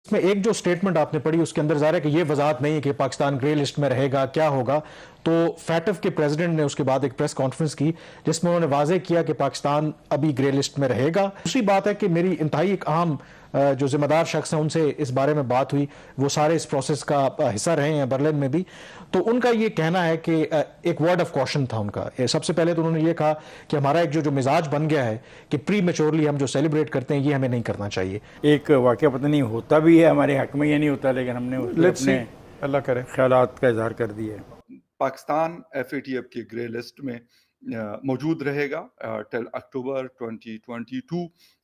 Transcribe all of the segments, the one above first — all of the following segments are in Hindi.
इसमें एक जो स्टेटमेंट आपने पढ़ी उसके अंदर ज़ाहिर है कि ये वजाहत नहीं है कि पाकिस्तान ग्रे लिस्ट में रहेगा, क्या होगा। तो फैटफ के प्रेसिडेंट ने उसके बाद एक प्रेस कॉन्फ्रेंस की जिसमें उन्होंने वाजे किया कि पाकिस्तान अभी ग्रे लिस्ट में रहेगा। दूसरी बात है कि मेरी इंतहाई एक अहम जो जिम्मेदार शख्स हैं उनसे इस बारे में बात हुई, वो सारे इस प्रोसेस का हिस्सा रहे हैं बर्लिन में भी। तो उनका ये कहना है कि एक वर्ड ऑफ कॉशन था उनका। सबसे पहले तो उन्होंने ये कहा कि हमारा एक जो मिजाज बन गया है कि प्री मेच्योरली हम जो सेलिब्रेट करते हैं ये हमें नहीं करना चाहिए। एक वाक़या पता नहीं होता भी है हमारे हक में, ये नहीं होता, लेकिन हमने उसमें अपने अल्लाह करे ख्यालात का इजहार कर दिया है। पाकिस्तान FATF की ग्रे लिस्ट में मौजूद रहेगा टिल अक्टूबर 2022,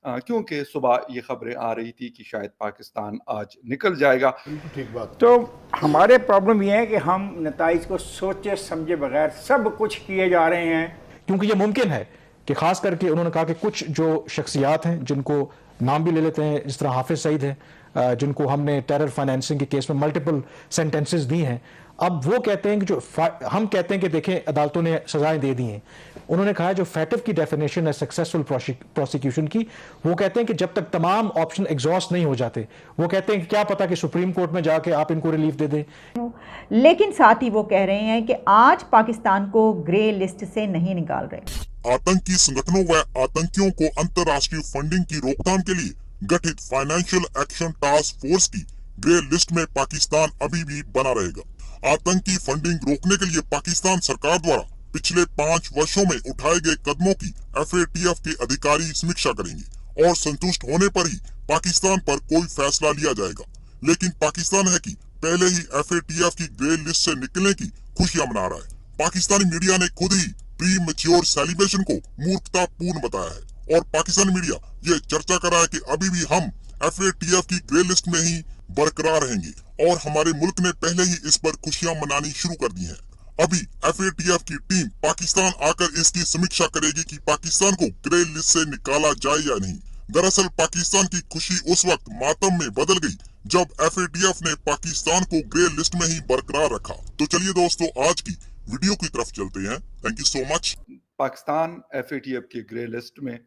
क्योंकि सुबह ये खबरें आ रही थी कि शायद पाकिस्तान आज निकल जाएगा। बिल्कुल ठीक बात। तो हमारे प्रॉब्लम ये है कि हम नताइज को सोचे समझे बगैर सब कुछ किए जा रहे हैं, क्योंकि ये मुमकिन है कि खास करके उन्होंने कहा कि कुछ जो शख्सियात हैं जिनको नाम भी ले लेते हैं, जिस तरह हाफिज सईद हैं जिनको हमने टेरर फाइनेंसिंग के केस में मल्टीपल सेंटेंसेस दी हैं, अब वो कहते हैं कि जो हम कहते हैं कि देखें अदालतों ने सजाएं दे दी हैं। उन्होंने कहा जो फैटिफ की डेफिनेशन है सक्सेसफुल प्रोसिक्यूशन की, वो कहते हैं कि जब तक तमाम ऑप्शन एग्जॉस्ट नहीं हो जाते, वो कहते हैं कि क्या पता कि सुप्रीम कोर्ट में जाके आप इनको रिलीफ दे दें। लेकिन साथ ही वो कह रहे हैं कि आज पाकिस्तान को ग्रे लिस्ट से नहीं निकाल रहे। आतंकी संगठनों व आतंकियों को अंतर्राष्ट्रीय फंडिंग की रोकथाम के लिए गठित फाइनेंशियल एक्शन टास्क फोर्स की ग्रे लिस्ट में पाकिस्तान अभी भी बना रहेगा। आतंकी फंडिंग रोकने के लिए पाकिस्तान सरकार द्वारा पिछले 5 वर्षों में उठाए गए कदमों की FATF के अधिकारी समीक्षा करेंगे और संतुष्ट होने पर ही पाकिस्तान पर कोई फैसला लिया जाएगा। लेकिन पाकिस्तान है कि पहले ही FATF की ग्रे लिस्ट से निकलने की खुशियां मना रहा है। पाकिस्तानी मीडिया ने खुद ही प्री मैच्योर सेलिब्रेशन को मूर्खतापूर्ण बताया है और पाकिस्तानी मीडिया ये चर्चा कर रहा है कि अभी भी हम FATF की ग्रे लिस्ट में ही बरकरार रहेंगे और हमारे मुल्क ने पहले ही इस पर खुशियां मनानी शुरू कर दी हैं। अभी FATF की टीम पाकिस्तान आकर इसकी समीक्षा करेगी कि पाकिस्तान को ग्रे लिस्ट से निकाला जाए या नहीं। दरअसल पाकिस्तान की खुशी उस वक्त मातम में बदल गई जब FATF ने पाकिस्तान को ग्रे लिस्ट में ही बरकरार रखा। तो चलिए दोस्तों, आज की वीडियो की तरफ चलते हैं। Thank you so much. Pakistan FATF की ग्रे लिस्ट में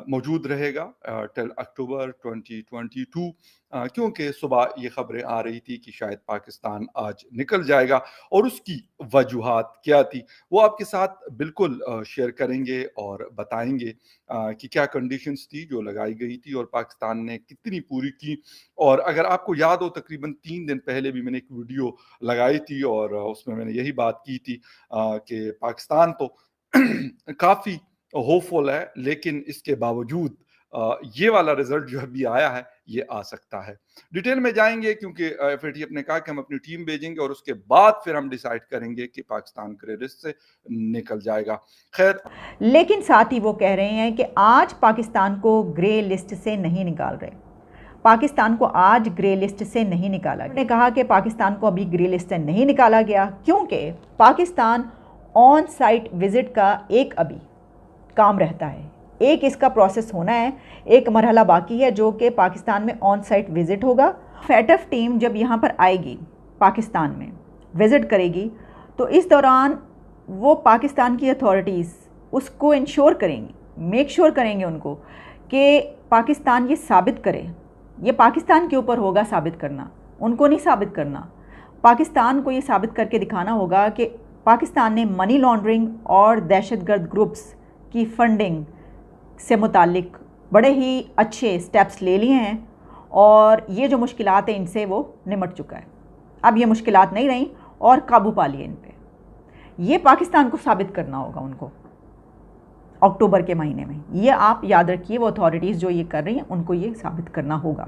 मौजूद रहेगा टिल अक्टूबर 2022, क्योंकि सुबह ये खबरें आ रही थी कि शायद पाकिस्तान आज निकल जाएगा और उसकी वजूहात क्या थी वो आपके साथ बिल्कुल शेयर करेंगे और बताएंगे कि क्या कंडीशंस थी जो लगाई गई थी और पाकिस्तान ने कितनी पूरी की। और अगर आपको याद हो, तकरीबन 3 दिन पहले भी मैंने एक वीडियो लगाई थी और उसमें मैंने यही बात की थी कि पाकिस्तान तो काफ़ी होपफुल है, लेकिन इसके बावजूद ये वाला रिजल्ट जो अभी आया है ये आ सकता है। डिटेल में जाएंगे क्योंकि FATF ने कहा कि हम अपनी टीम भेजेंगे और उसके बाद फिर हम डिसाइड करेंगे कि पाकिस्तान ग्रे लिस्ट से निकल जाएगा। खैर, लेकिन साथ ही वो कह रहे हैं कि आज पाकिस्तान को ग्रे लिस्ट से नहीं निकाल रहे। पाकिस्तान को आज ग्रे लिस्ट से नहीं निकाला। उन्होंने कहा कि पाकिस्तान को अभी ग्रे लिस्ट से नहीं निकाला गया क्योंकि पाकिस्तान ऑन साइट विजिट का एक अभी काम रहता है। एक इसका प्रोसेस होना है, एक मरहला बाकी है जो कि पाकिस्तान में ऑन साइट विज़िट होगा। फैटफ टीम जब यहाँ पर आएगी, पाकिस्तान में विज़िट करेगी, तो इस दौरान वो पाकिस्तान की अथॉरिटीज़ उसको इंश्योर करेंगी, मेक श्योर करेंगे उनको कि पाकिस्तान ये साबित करे। ये पाकिस्तान के ऊपर होगा साबित करना, उनको नहीं साबित करना। पाकिस्तान को ये साबित करके दिखाना होगा कि पाकिस्तान ने मनी लॉन्ड्रिंग और दहशतगर्द ग्रुप्स की फंडिंग से मुतालिक बड़े ही अच्छे स्टेप्स ले लिए हैं और ये जो मुश्किलात हैं इनसे वो निमट चुका है। अब ये मुश्किलात नहीं रहीं और काबू पा लिए इन पे। ये पाकिस्तान को साबित करना होगा उनको अक्टूबर के महीने में। ये आप याद रखिए, वो अथॉरिटीज़ जो ये कर रही हैं उनको ये साबित करना होगा।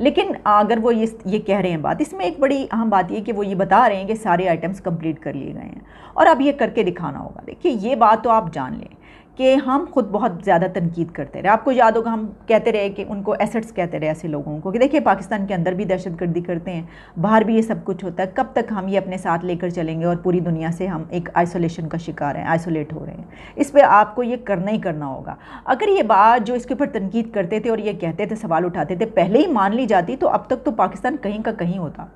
लेकिन अगर वो ये कह रहे हैं बात, इसमें एक बड़ी अहम बात ये कि वो ये बता रहे हैं कि सारे आइटम्स कंप्लीट कर लिए गए हैं और अब ये करके दिखाना होगा। देखिए, ये बात तो आप जान लें कि हम खुद बहुत ज़्यादा तनकीद करते रहे। आपको याद होगा हम कहते रहे कि उनको एसेट्स कहते रहे ऐसे लोगों को कि देखिए पाकिस्तान के अंदर भी दहशतगर्दी करते हैं, बाहर भी ये सब कुछ होता है। कब तक हम ये अपने साथ लेकर चलेंगे और पूरी दुनिया से हम एक आइसोलेशन का शिकार हैं, आइसोलेट हो रहे हैं। इस पर आपको ये करना ही करना होगा। अगर ये बात जो इसके ऊपर तनकीद करते थे और ये कहते थे, सवाल उठाते थे, पहले ही मान ली जाती तो अब तक तो पाकिस्तान कहीं का कहीं होता।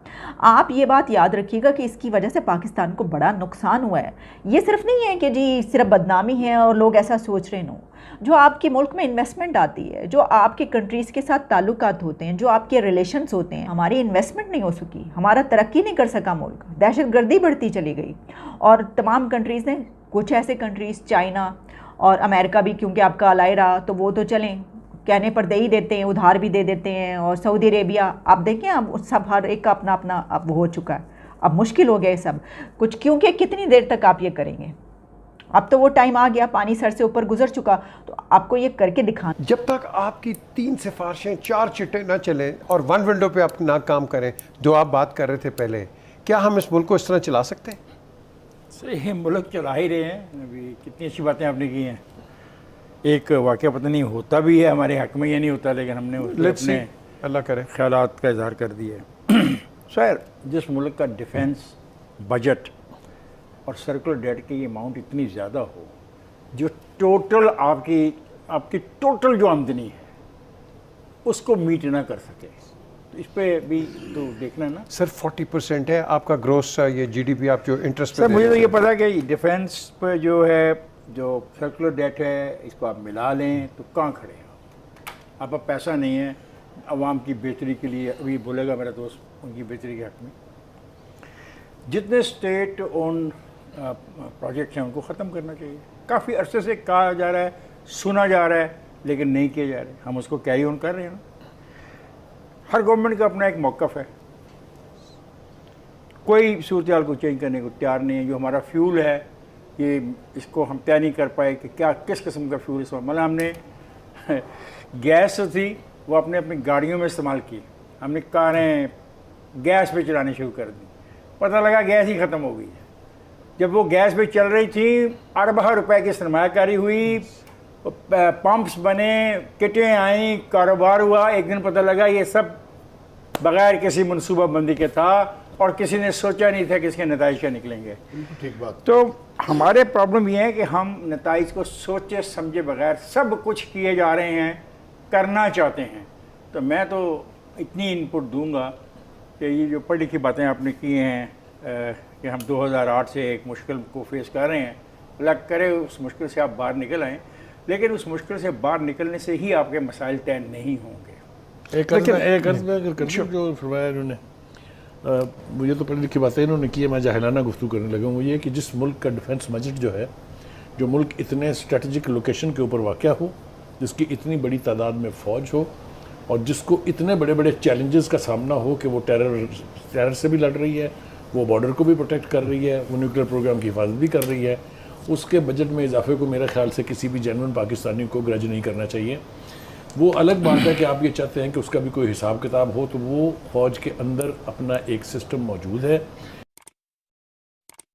आप ये बात याद रखिएगा कि इसकी वजह से पाकिस्तान को बड़ा नुकसान हुआ है। ये सिर्फ नहीं है कि जी सिर्फ बदनामी है और लोग ऐसा सोच रहे हो, जो आपके मुल्क में इन्वेस्टमेंट आती है, जो आपके कंट्रीज़ के साथ ताल्लुकात होते हैं, जो आपके रिलेशंस होते हैं, हमारी इन्वेस्टमेंट नहीं हो सकी, हमारा तरक्की नहीं कर सका मुल्क, दहशतगर्दी बढ़ती चली गई। और तमाम कंट्रीज़ ने, कुछ ऐसे कंट्रीज़ चाइना और अमेरिका भी, क्योंकि आपका अलाई रहा तो वो तो चलें कहने पर दे ही देते हैं, उधार भी दे देते हैं, और सऊदी अरेबिया आप देखें अब सब हर एक का अपना अपना अब हो चुका है, अब मुश्किल हो गया सब कुछ, क्योंकि कितनी देर तक आप ये करेंगे। अब तो वो टाइम आ गया, पानी सर से ऊपर गुजर चुका, तो आपको ये करके दिखाना। जब तक आपकी 3 सिफारिशें 4 चिट्टे ना चलें और 1 विंडो पे आप ना काम करें, जो आप बात कर रहे थे पहले, क्या हम इस मुल्क को इस तरह चला सकते हैं? सही मुल्क चला ही रहे हैं। अभी कितनी अच्छी बातें आपने की हैं। एक वाक़या पता नहीं होता भी है हमारे हक़ में या नहीं होता, लेकिन हमने अपने अल्लाह करे ख्यालात का इजहार कर दिया है। सर, जिस मुल्क का डिफेंस बजट और सर्कुलर डेट की अमाउंट इतनी ज़्यादा हो, जो टोटल आपकी टोटल जो आमदनी है उसको मीट ना कर सके, तो इस पे भी तो देखना है ना सर। 40% है आपका ग्रोस, ये जीडीपी आप जो इंटरेस्ट सर। मुझे तो ये पता है कि डिफेंस पे जो है, जो सर्कुलर डेट है, इसको आप मिला लें तो कहाँ खड़े हैं आप। अब पैसा नहीं है आवाम की बेहतरी के लिए, अभी बोलेगा मेरा दोस्त, उनकी बेहतरी के हक़ में जितने स्टेट ओन प्रोजेक्ट हैं उनको ख़त्म करना चाहिए। काफ़ी अरसे से कहा जा रहा है, सुना जा रहा है, लेकिन नहीं किए जा रहे। हम उसको कैरी ऑन कर रहे हैं ना। हर गवर्नमेंट का अपना एक मौक़िफ़ है, कोई सूरत हाल को चेंज करने को तैयार नहीं है। जो हमारा फ्यूल है, ये इसको हम तय नहीं कर पाए कि क्या किस किस्म का फ्यूल इस्तेमाल। मतलब हमने गैस थी वो अपने अपनी गाड़ियों में इस्तेमाल की, हमने कारें गैस पे चलानी शुरू कर दी, पता लगा गैस ही ख़त्म हो गई है। जब वो गैस पे चल रही थी, अरबों रुपए की सरमायाकारी हुई, पंप्स बने, किटें आई, कारोबार हुआ। एक दिन पता लगा ये सब बग़ैर किसी मनसूबाबंदी के था और किसी ने सोचा नहीं था कि इसके नताइज क्या निकलेंगे। ठीक बात। तो हमारे प्रॉब्लम ये है कि हम नताइज को सोचे समझे बगैर सब कुछ किए जा रहे हैं, करना चाहते हैं। तो मैं तो इतनी इनपुट दूंगा कि ये जो पढ़ी लिखी बातें आपने की हैं कि हम 2008 से एक मुश्किल को फेस कर रहे हैं, अल्लाह करे उस मुश्किल से आप बाहर निकल आएँ, लेकिन उस मुश्किल से बाहर निकलने से ही आपके मसाइल तय नहीं होंगे। एक अर्ज़ में अगर जो फरमाया इन्होंने, मुझे तो पढ़ी लिखी बातें इन्होंने की है, मैं जाहिलाना गुफ्तगू करने लगा हूँ। ये कि जिस मुल्क का डिफेंस बजट जो है, जो मुल्क इतने स्ट्रेटजिक लोकेशन के ऊपर वाक़या हो, जिसकी इतनी बड़ी तादाद में फ़ौज हो, और जिसको इतने बड़े बड़े चैलेंजेस का सामना हो कि वो टेरर से भी लड़ रही है, वो बॉर्डर को भी प्रोटेक्ट कर रही है, वो न्यूक्लियर प्रोग्राम की हिफाजत भी कर रही है, उसके बजट में इजाफे को मेरे ख्याल से किसी भी जेन्युइन पाकिस्तानी को ग्रज नहीं करना चाहिए। वो अलग बात है कि आप ये चाहते हैं कि उसका भी कोई हिसाब किताब हो, तो वो फ़ौज के अंदर अपना एक सिस्टम मौजूद है